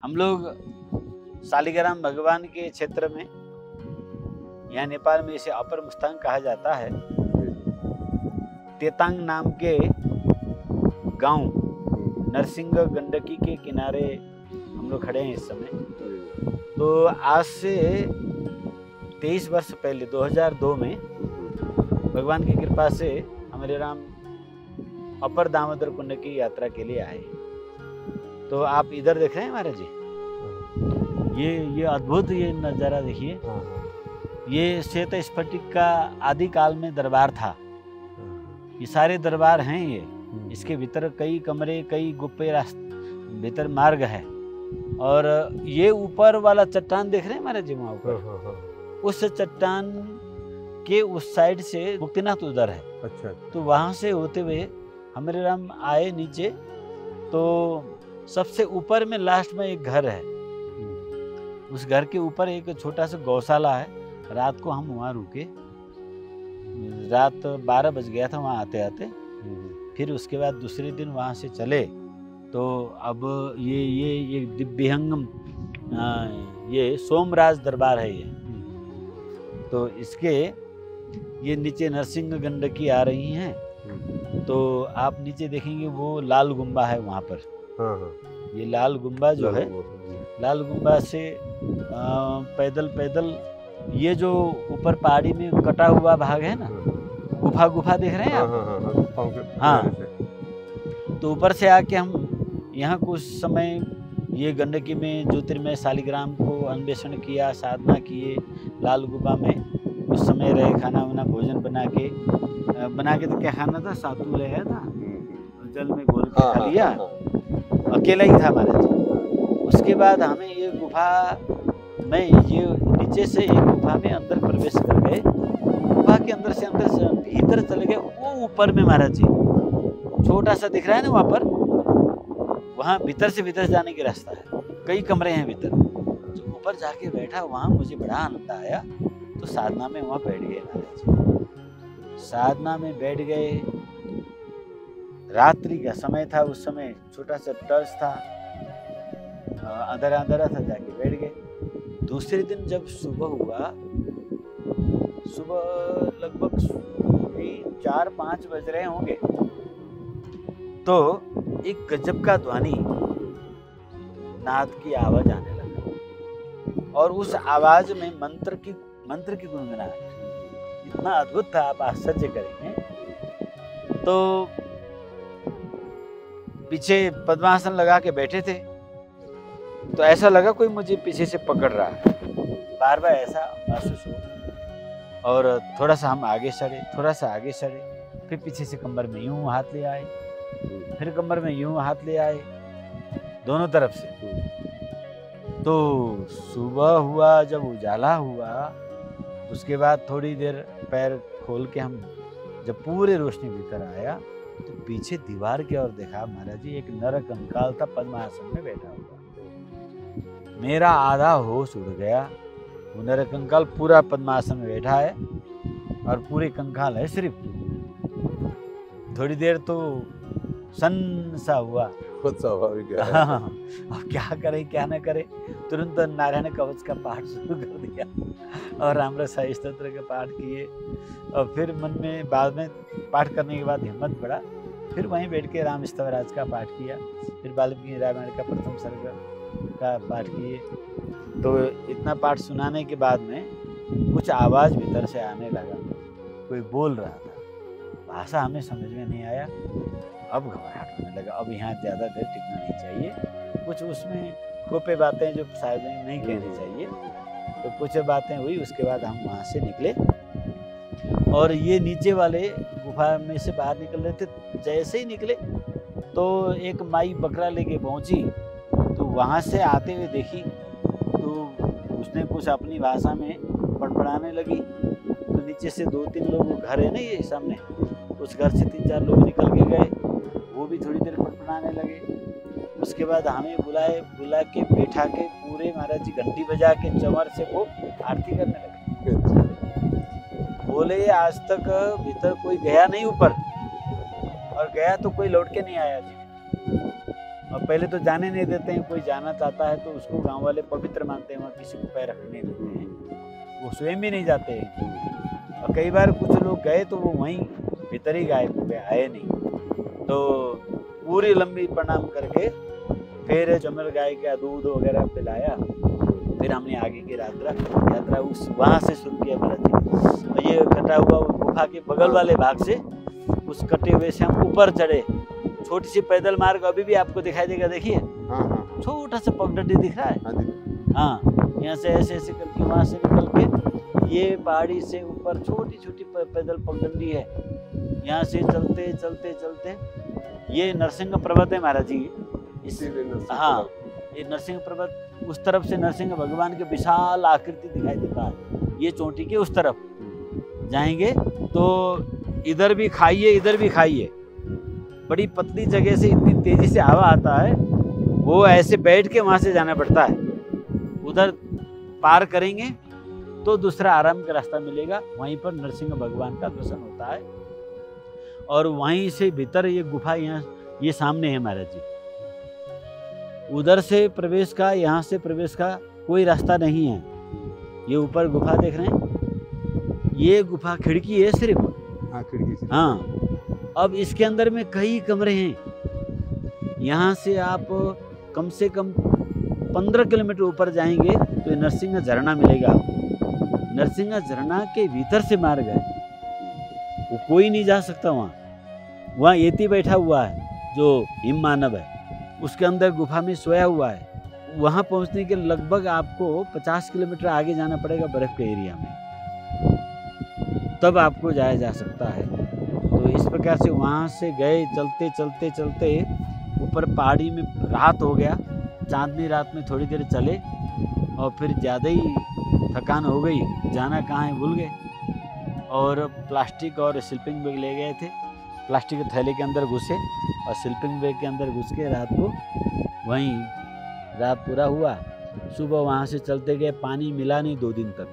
हम लोग शालिग्राम भगवान के क्षेत्र में, यहाँ नेपाल में इसे अपर मुस्तांग कहा जाता है। तेतांग नाम के गांव नरसिंह गंडकी के किनारे हम लोग खड़े हैं इस समय। तो आज से 23 वर्ष पहले 2002 में भगवान की कृपा से हमारे राम अपर दामोदर कुंड की यात्रा के लिए आए। तो आप इधर देख रहे हैं महाराज जी, ये अद्भुत ये नज़ारा देखिए। ये श्वेत स्फटिक का आदि काल में दरबार था। ये सारे दरबार हैं ये। इसके भीतर कई कमरे, कई गुप्पे, भीतर मार्ग है। और ये ऊपर वाला चट्टान देख रहे हैं महाराज जी, वहाँ ऊपर उस चट्टान के उस साइड से मुक्तिनाथ उधर है। अच्छा। तो वहाँ से होते हुए हमारे राम आए नीचे। तो सबसे ऊपर में लास्ट में एक घर है। उस घर के ऊपर एक छोटा सा गौशाला है। रात को हम वहाँ रुके। रात 12 बज गया था वहाँ आते आते। फिर उसके बाद दूसरे दिन वहाँ से चले। तो अब ये दिव्यंगम ये सोमराज दरबार है ये। तो इसके ये नीचे नरसिंह गंडकी आ रही हैं। तो आप नीचे देखेंगे वो लाल गुम्बा है वहाँ पर। ये लाल गुम्बा जो है, लाल गुम्बा से पैदल पैदल ये जो ऊपर पहाड़ी में कटा हुआ भाग है ना, गुफा देख रहे हैं आप? हाँ। तो ऊपर से आके हम यहाँ कुछ समय ये गंडकी में ज्योतिर्मय शालिग्राम को अन्वेषण किया, साधना किए। लाल गुफा में उस समय रहे, खाना वाना भोजन बना के तो क्या खाना था, सातू लाया था, जल में घोल के खा लिया। अकेला ही था महाराज। उसके बाद हमें ये गुफा में, ये नीचे से एक गुफा में अंदर प्रवेश कर गए। गुफा के अंदर से भीतर चले गए। वो ऊपर में महाराज जी छोटा सा दिख रहा है ना वहाँ पर, वहाँ भीतर से भीतर जाने की रास्ता है। कई कमरे हैं भीतर। तो ऊपर जाके बैठा, वहाँ मुझे बड़ा आनंद आया। तो साधना में वहाँ बैठ गए महाराज जी। साधना में बैठ गए। रात्रि का समय था उस समय, छोटा सा टर्च था, अंधेरा था, जाके बैठ गए। दूसरे दिन जब सुबह हुआ, सुबह लगभग 4-5 बज रहे होंगे, तो एक गजब का ध्वनि, नाद की आवाज आने लगा। और उस आवाज में मंत्र की गुनगुनाहट इतना अद्भुत था, आप आश्चर्य करेंगे। तो पीछे पद्मासन लगा के बैठे थे। तो ऐसा लगा कोई मुझे पीछे से पकड़ रहा है, बार बार ऐसा महसूस हुआ। और थोड़ा सा हम आगे सड़े, थोड़ा सा आगे सड़े, फिर पीछे से कमर में यूं हाथ ले आए, फिर कमर में यूं हाथ ले आए, दोनों तरफ से। तो सुबह हुआ, जब उजाला हुआ, उसके बाद थोड़ी देर पैर खोल के हम जब पूरे रोशनी भीतर आया, तो पीछे दीवार की ओर देखा महाराज जी, एक नर कंकाल था पद्मासन में बैठा हुआ। मेरा आधा होश उड़ गया। वो नर कंकाल पूरा पद्मासन में बैठा है और पूरे कंकाल है सिर्फ। थोड़ी देर तो सन सा हुआ। स्वाभाविक है। हाँ, अब क्या करे क्या न करे। तुरंत नारायण कवच का पाठ शुरू कर दिया और रामरस स्तोत्र का पाठ किए। और फिर मन में बाद में पाठ करने के बाद हिम्मत बढ़ा, फिर वहीं बैठ के राम स्तवराज का पाठ किया। फिर वाल्मीकि रामायण का प्रथम सर्ग का पाठ किए। तो इतना पाठ सुनाने के बाद में कुछ आवाज़ भीतर से आने लगा, कोई बोल रहा था। भाषा हमें समझ में नहीं आया। अब घबराहट होने लगा, अब यहाँ ज़्यादा देर टिकना नहीं चाहिए। कुछ उसमें गोपे बातें जो शायद नहीं कहनी चाहिए, तो कुछ बातें हुई। उसके बाद हम वहाँ से निकले और ये नीचे वाले गुफा में से बाहर निकल रहे थे। जैसे ही निकले तो एक माई बकरा लेके पहुँची। तो वहाँ से आते हुए देखी तो उसने कुछ अपनी भाषा में पड़पड़ाने लगी। तो नीचे से 2-3 लोग, घर है ना ये सामने, उस घर से 3-4 लोग निकल के गए। वो भी थोड़ी देर पड़पड़ाने लगे। उसके बाद हमें बुला के बैठा के पूरे महाराज जी घंटी बजा के चंवर से वो आरती करने लगे। बोले आज तक भीतर कोई गया नहीं ऊपर, और गया तो कोई लौट के नहीं आया जी। और पहले तो जाने नहीं देते हैं, कोई जाना चाहता है तो उसको गांव वाले पवित्र मानते हैं, वहाँ किसी को पैर रखने नहीं देते हैं, वो स्वयं भी नहीं जाते हैं। और कई बार कुछ लोग गए तो वो वहीं भीतर ही गायब हो गए, आए नहीं। तो पूरी लंबी प्रणाम करके फिर जमल गाय का दूध वगैरह पिलाया, फिर हमने आगे की यात्रा उस वहाँ से शुरू किया महाराज जी। और ये कटा हुआ गुफा के बगल वाले भाग से, उस कटे हुए से हम ऊपर चढ़े। छोटी सी पैदल मार्ग अभी भी आपको दिखाई देगा, देखिए छोटा सा पगडंडी दिख रहा है। हाँ, यहाँ से ऐसे ऐसे करके वहाँ से निकल के ये पहाड़ी से ऊपर छोटी छोटी पैदल पगडंडी है। यहाँ से चलते चलते चलते ये नरसिंह पर्वत है महाराज जी। हाँ, ये नरसिंह पर्वत, उस तरफ से नरसिंह भगवान के विशाल आकृति दिखाई देता है। ये चोटी के उस तरफ जाएंगे तो इधर भी खाइए, इधर भी खाइए। बड़ी पतली जगह से इतनी तेजी से हवा आता है, वो ऐसे बैठ के वहां से जाना पड़ता है। उधर पार करेंगे तो दूसरा आराम का रास्ता मिलेगा, वहीं पर नरसिंह भगवान का दर्शन होता है। और वहीं से भीतर ये गुफा, यहाँ ये सामने है महाराज जी। उधर से प्रवेश का, यहाँ से प्रवेश का कोई रास्ता नहीं है। ये ऊपर गुफा देख रहे हैं, ये गुफा खिड़की है सिर्फ। हाँ, खिड़की से। हाँ, अब इसके अंदर में कई कमरे हैं। यहाँ से आप कम से कम 15 किलोमीटर ऊपर जाएंगे तो नरसिंह झरना मिलेगा आपको। नरसिंह झरना के भीतर से मार्ग है, वो कोई नहीं जा सकता वहाँ। वहाँ येती बैठा हुआ है जो हिम मानव है, उसके अंदर गुफा में सोया हुआ है। वहाँ पहुँचने के लगभग आपको 50 किलोमीटर आगे जाना पड़ेगा बर्फ के एरिया में, तब आपको जाया जा सकता है। तो इस प्रकार से वहाँ से गए, चलते चलते चलते ऊपर पहाड़ी में रात हो गया। चांदनी रात में थोड़ी देर चले और फिर ज़्यादा ही थकान हो गई, जाना कहाँ है भूल गए। और प्लास्टिक और स्लीपिंग बैग ले गए थे, प्लास्टिक के थैले के अंदर घुसे और स्लीपिंग बैग के अंदर घुस के रात को वहीं रात पूरा हुआ। सुबह वहाँ से चलते गए, पानी मिला नहीं 2 दिन तक,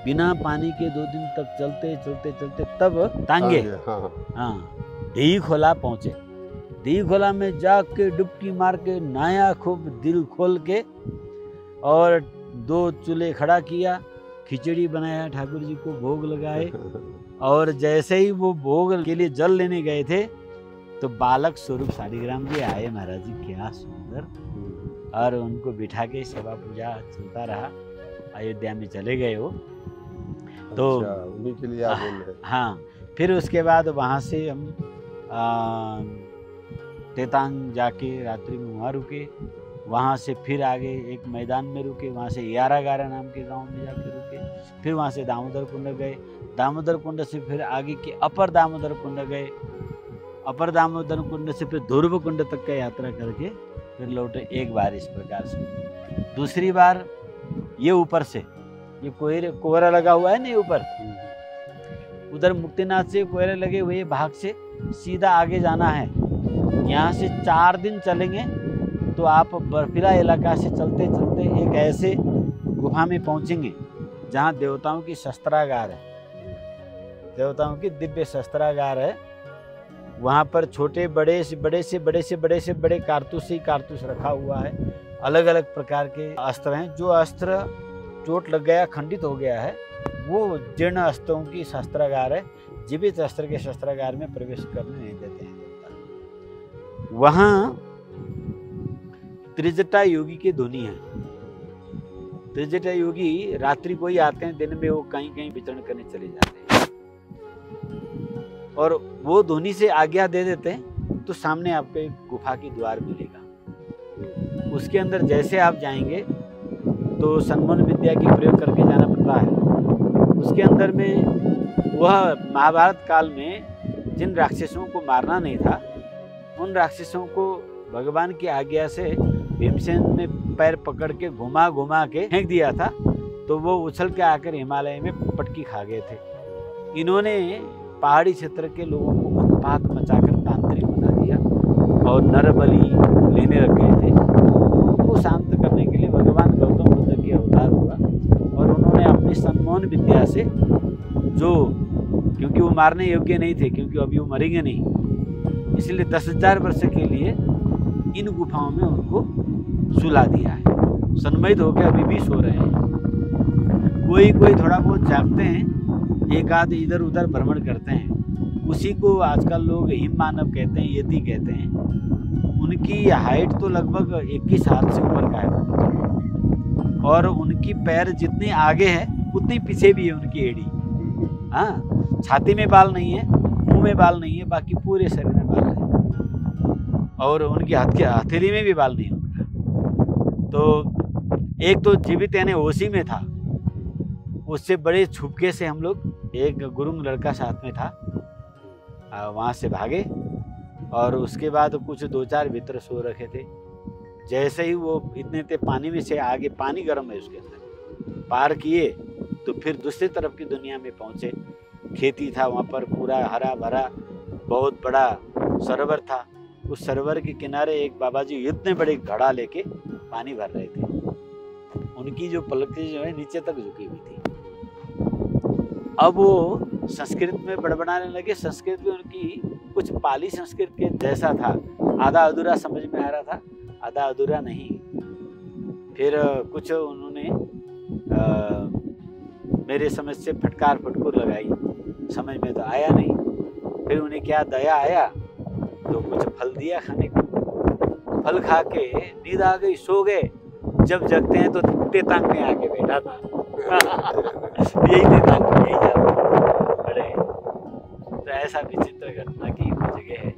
बिना पानी के 2 दिन तक चलते चलते चलते तब टांगे हाँ दी खोला पहुँचे। दी खोला में जाके डुबकी मार के नहाया खूब दिल खोल के, और 2 चूल्हे खड़ा किया, खिचड़ी बनाया, ठाकुर जी को भोग लगाए। और जैसे ही वो भोग के लिए जल लेने गए थे तो बालक स्वरूप शालिग्राम जी आए महाराज जी, क्या सुंदर। और उनको बिठा के सेवा पूजा चलता रहा, अयोध्या में चले गए वो। तो उन्हीं के लिए आप बोल रहे हैं। हाँ, फिर उसके बाद वहाँ से हम तेतांग जाके रात्रि में वहाँ रुके। वहाँ से फिर आगे एक मैदान में रुके, वहाँ से यारागारा नाम के गांव में जाके रुके। फिर वहाँ से दामोदर कुंड गए, दामोदर कुंड से फिर आगे के अपर दामोदर कुंड गए, अपर दामोदर कुंड से फिर ध्रुव कुंड तक का यात्रा करके फिर लौटे एक बार इस प्रकार से। दूसरी बार ये ऊपर से ये कोहरा लगा हुआ है ना ऊपर, उधर मुक्तिनाथ से कोहरे लगे हुए भाग से सीधा आगे जाना है। यहाँ से 4 दिन चलेंगे तो आप बर्फीला इलाका से चलते चलते एक ऐसे गुफा में पहुँचेंगे जहाँ देवताओं की शस्त्रागार है, देवताओं की दिव्य शस्त्रागार है। वहाँ पर छोटे बड़े से बड़े कारतूस ही कारतूस रखा हुआ है। अलग अलग प्रकार के अस्त्र हैं। जो अस्त्र चोट लग गया, खंडित हो गया है, वो जीर्ण अस्त्रों की शस्त्रागार है। जीवित अस्त्र के शस्त्रागार में प्रवेश करने नहीं देते हैं देवता। वहाँ त्रिजटा योगी की धुनी है। त्रिजटा योगी रात्रि को ही आते हैं, दिन में वो कहीं कहीं विचरण करने चले जाते हैं। और वो धुनी से आज्ञा दे देते हैं तो सामने आपको एक गुफा की द्वार मिलेगा। उसके अंदर जैसे आप जाएंगे तो सन्मोहन विद्या की प्रयोग करके जाना पड़ता है। उसके अंदर में वह महाभारत काल में जिन राक्षसों को मारना नहीं था, उन राक्षसों को भगवान की आज्ञा से भीमसेन ने पैर पकड़ के घुमा घुमा के फेंक दिया था, तो वो उछल के आकर हिमालय में पटकी खा गए थे। इन्होंने पहाड़ी क्षेत्र के लोगों को उत्पात मचाकर तांत्रिक बना दिया और नरबलि लेने लग गए थे। उनको शांत करने के लिए भगवान गौतम बुद्ध की अवतार हुआ और उन्होंने अपनी सन्मोहन विद्या से, जो क्योंकि वो मारने योग्य नहीं थे, क्योंकि अभी वो मरेंगे नहीं, इसलिए 10,000 वर्ष के लिए इन गुफाओं में उनको सुला दिया है। सन्मयित होकर अभी भी सो रहे हैं। कोई कोई थोड़ा बहुत जागते हैं, एक आध इधर उधर भ्रमण करते हैं। उसी को आजकल लोग हिम मानव कहते हैं, यति कहते हैं। उनकी हाइट तो लगभग 21 हाथ से ऊपर का है और उनकी पैर जितने आगे है उतनी पीछे भी है उनकी एड़ी। हाँ, छाती में बाल नहीं है, मुंह में बाल नहीं है, बाकी पूरे शरीर में बाल है और उनकी हथेली में भी बाल नहीं है उनका। तो एक तो जीवित यानी ओसी में था, उससे बड़े छुपके से हम लोग, एक गुरुंग लड़का साथ में था, वहाँ से भागे और उसके बाद कुछ 2-4 भीतर सो रखे थे। जैसे ही वो इतने थे पानी में से आगे, पानी गर्म है उसके अंदर, पार किए तो फिर दूसरी तरफ की दुनिया में पहुँचे। खेती था वहाँ पर, पूरा हरा भरा बहुत बड़ा सरोवर था। उस सरोवर के किनारे एक बाबा जी इतने बड़े घड़ा लेके पानी भर रहे थे। उनकी जो पलकें जो है नीचे तक झुकी हुई थी। अब वो संस्कृत में बड़बड़ाने लगे। संस्कृत में उनकी कुछ पाली संस्कृत के जैसा था, आधा अधूरा समझ में आ रहा था, आधा अधूरा नहीं। फिर कुछ उन्होंने मेरे समझ से फटकार फटकुर लगाई, समझ में तो आया नहीं। फिर उन्हें क्या दया आया तो कुछ फल दिया खाने को। फल खा के नींद आ गई, सो गए। जब जगते हैं तो तेतांग में आके बैठा था। यही तेतांग, यही जाता। अरे तो ऐसा विचित्र घटना की जगह है।